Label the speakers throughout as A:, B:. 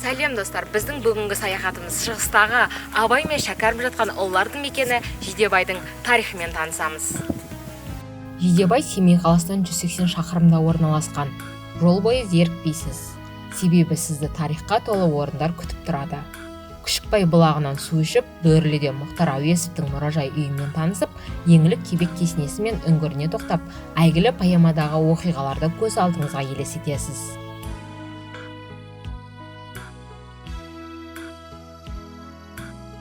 A: Сәлем достар, біздің бүгінгі саяхатымыз шығыстағы Абай мен Шәкәрім жатқан ұлылардың мекені Жидебайдың тарихымен танысамыз. Жидебай Семей қаласынан 180 шақырымда орналасқан. Жол бойы зерікпейсіз, себебі сізді тарихқа толы орындар күтіп тұрады. Күшікбай бұлағынан су ішіп, Бөрліде Мұхтар Әуезовтің мұражай үйімен танысып, Еңлік кебек кесенесі мен үңгіріне тоқтап, әйгілі поэмадағы оқиғаларды көз алдыңызға елестетесіз.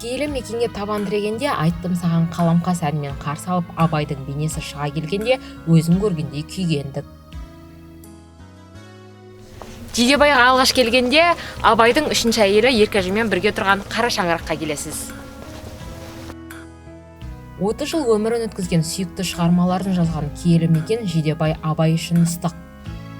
A: Киелі мекенге табан тірегенде айттым саған қаламқас әнмен қарсы алып, Абайдың бейнесі шыға келгенде өзің көргендей күйгендік. Жидебайға алғаш келгенде Абайдың үшінші әйелі Еркежанмен бірге тұрған Қара шаңыраққа келесіз. 30 жыл өмірін өткізген сүйікті шығармаларын жазған киелі мекен Жидебай Абай үшін ыстық.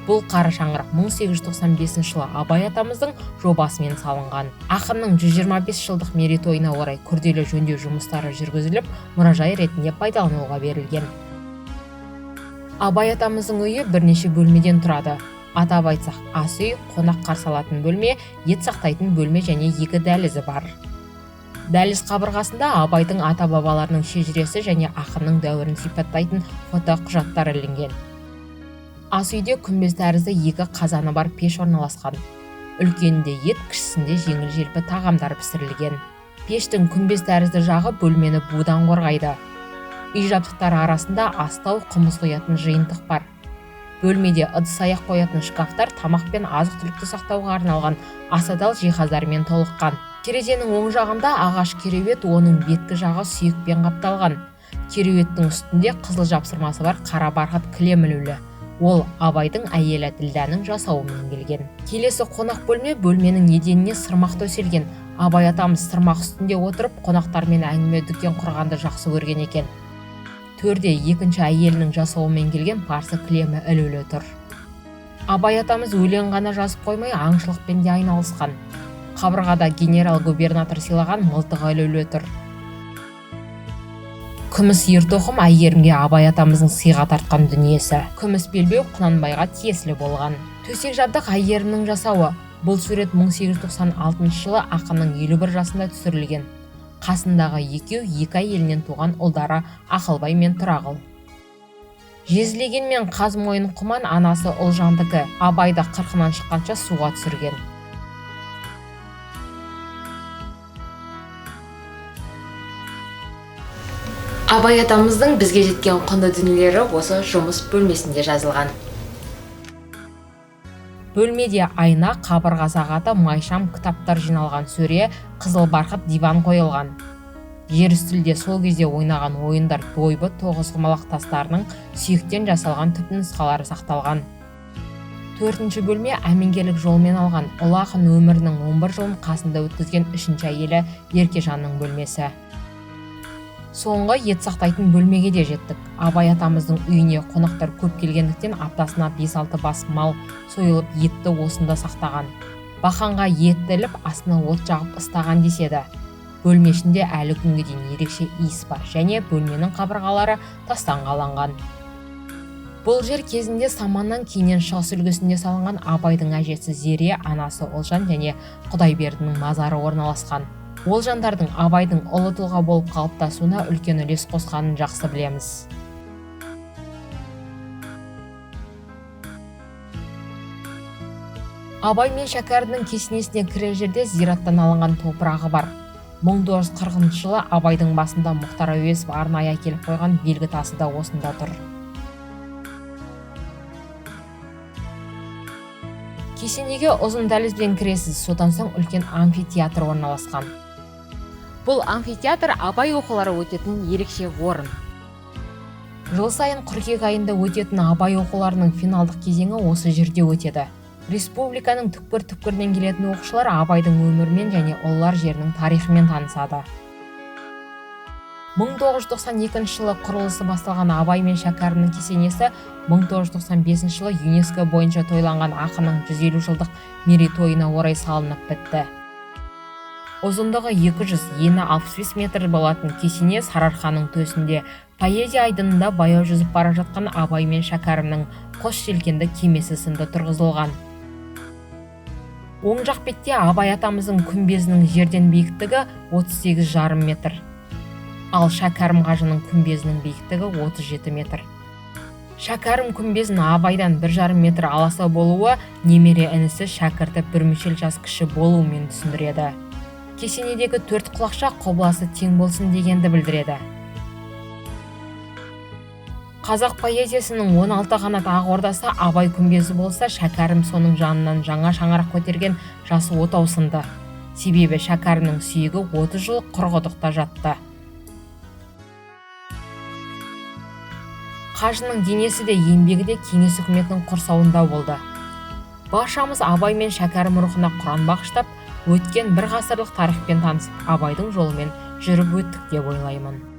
A: Бұл Қара шаңырақ 1895 жылы Абай атамыздың жобасымен салынған. Ақынның 125 жылдық мерейтойына орай күрделі жөндеу жұмыстары жүргізіліп, мұражай ретінде пайдалануға берілген. Абай атамыздың үйі бірнеше бөлмеден тұрады. Атап айтсақ, ас үй, қонақ қарсы алатын бөлме, ет сақтайтын бөлме және 2 дәлізі бар. Дәліз қабырғасында Абайдың ата-бабаларының шежіресі және ақынның дәуірін сипаттайтын фото құжаттар ілінген. Ас үйде күмбез тәрізді 2 қазаны бар пеш орналасқан. Үлкенінде ет, кішісінде жеңіл-желпі тағамдар пісірілген. Пештің күмбез тәрізді жағы бөлмені будан қорғайды. Үй жабдықтары арасында астау, қымыз қоятын жиынтық бар. Бөлмеде ыдыс-аяқ қоятын шкафтар тамақ пен азық-түлікті сақтауға арналған асадал жиһаздармен толыққан. Терезенің оң жағында ағаш кереует, оның беткі жағы сүйекпен қапталған. Кереуеттің үстінде қызыл жапсырмасы бар қара барқыт кілем ілулі. Ол Абайдың әйелі Ділдәнің жасауымен келген. Келесі қонақ бөлменің еденіне сырмақ төселген. Абай атамыз сырмақ үстінде отырып, қонақтармен әңгіме дүкен құрғанды жақсы көрген екен. Төрде екінші әйелінің жасауымен келген парсы кілемі ілулі тұр. Абай атамыз өлең ғана жазып қоймай, аңшылықпен де айналысқан. Қабырғада генерал-губернатор сыйлаған мылтық ілулі тұр. Күміс ертоқым әйгерімге Абай атамыздың сыйға тартқан дүниесі. Күміс белбеу Құнанбайға тиесілі болған. Төсек жабдық әйгерімнің жасауы. Бұл сурет 1896 жылы ақынның 51 жасында түсірілген. Қасындағы екеу 2 әйелінен туған ұлдары Ақылбай мен Тұрағыл. Жезлеген мен Қазмойын Құман анасы Ұлжандікі. Абайды қырқынан шыққанша суға түсірген. Абай атамыздың бізге жеткен құнды дүниелері осы жұмыс бөлмесінде жазылған. Бөлмеде айна, қабырға сағаты, майшам, кітаптар жиналған сөре, қызыл барқыт диван қойылған. Жер үстінде сол кезде ойнаған ойындар дойбы, тоғызқұмалақ тастарының сүйектен жасалған түпнұсқалары сақталған. 4-ші бөлме әмеңгерлік жолмен алған. Ұлы ақын өмірінің 11 жылын қасында өткізген 3-ші әйелі Еркежанның бөлмесі. Соңғы ет сақтайтын бөлмеге де жеттік. Абай атамыздың үйіне қонақтар көп келгендіктен аптасына 5-6 бас мал сойылып, етті осында сақтаған. Бақанға ет іліп, астына от жағып ыстаған деседі. Бөлме ішінде әлі күнге дейін ерекше иіс бар және бөлменің қабырғалары тастан қаланған. Бұл жер кезінде саманнан кейіннен шығыс үлгісінде салынған Абайдың әжесі Зере, анасы Ұлжан және Құдайбердінің мазары орналасқан. Ол жандардың Абайдың ұлы тұлға болып қалыптасуына үлкен үлес қосқанын жақсы білеміз. Абай мен Шәкәрімнің кесенесіне кірер жерде зираттан алынған топырағы бар. 1940 жылы Абайдың басында Мұхтар Әуезов арнайы әкеліп қойған белгі тасы да осында тұр. Кесенеге ұзын дәлізбен кіресіз, содан соң үлкен амфитеатр орналасқан. Бұл амфитеатр Абай оқулары өтетін ерекше орын. Жыл сайын қыркүйек айында өтетін Абай оқуларының финалдық кезеңі осы жерде өтеді. Республиканың түкпір-түкпірінен келетін оқушылар Абайдың өмірімен және ұлылар жерінің тарихымен танысады. 1992 жылы құрылысы басталған Абай мен Шәкәрімнің кесенесі 1995 жылы ЮНЕСКО бойынша тойланған ақынның 150 жылдық мерейтойына орай салынып бітті. Ұзындығы 200, ені 65 метр болатын кесене Сарыарқаның төсінде поэзия айдынында баяу жүзіп бара жатқан Абай мен Шәкәрімнің қос желкенді кемесі сынды тұрғызылған. Оң жақ бетте Абай атамыздың күмбезінің жерден биіктігі 38,5 метр. Ал Шәкәрім қажының күмбезінің биіктігі 37 метр. Шәкәрім күмбезін Абайдан 1,5 метр аласа болуы немере інісі шәкірті бір мүшел жас кіші болуымен түсіндіреді. Кесенедегі 4 құлақша құбыласы тең болсын дегенді білдіреді. Қазақ поэзиясының 16 қанат ақ ордасы Абай күмбезі болса, Шәкәрім соның жанынан жаңа шаңырақ көтерген жасы отау сынды. Себебі Шәкәрімнің сүйегі 30 жыл құрғұдықта жатты. Қажының денесі де еңбегі де кеңес үкіметінің құрсауында болды. Баршамыз Абай мен Шәкәрім рухына құран бағыштап, өткен бір ғасырлық тарихпен танысып, Абайдың жолымен жүріп өттік деп ойлаймын.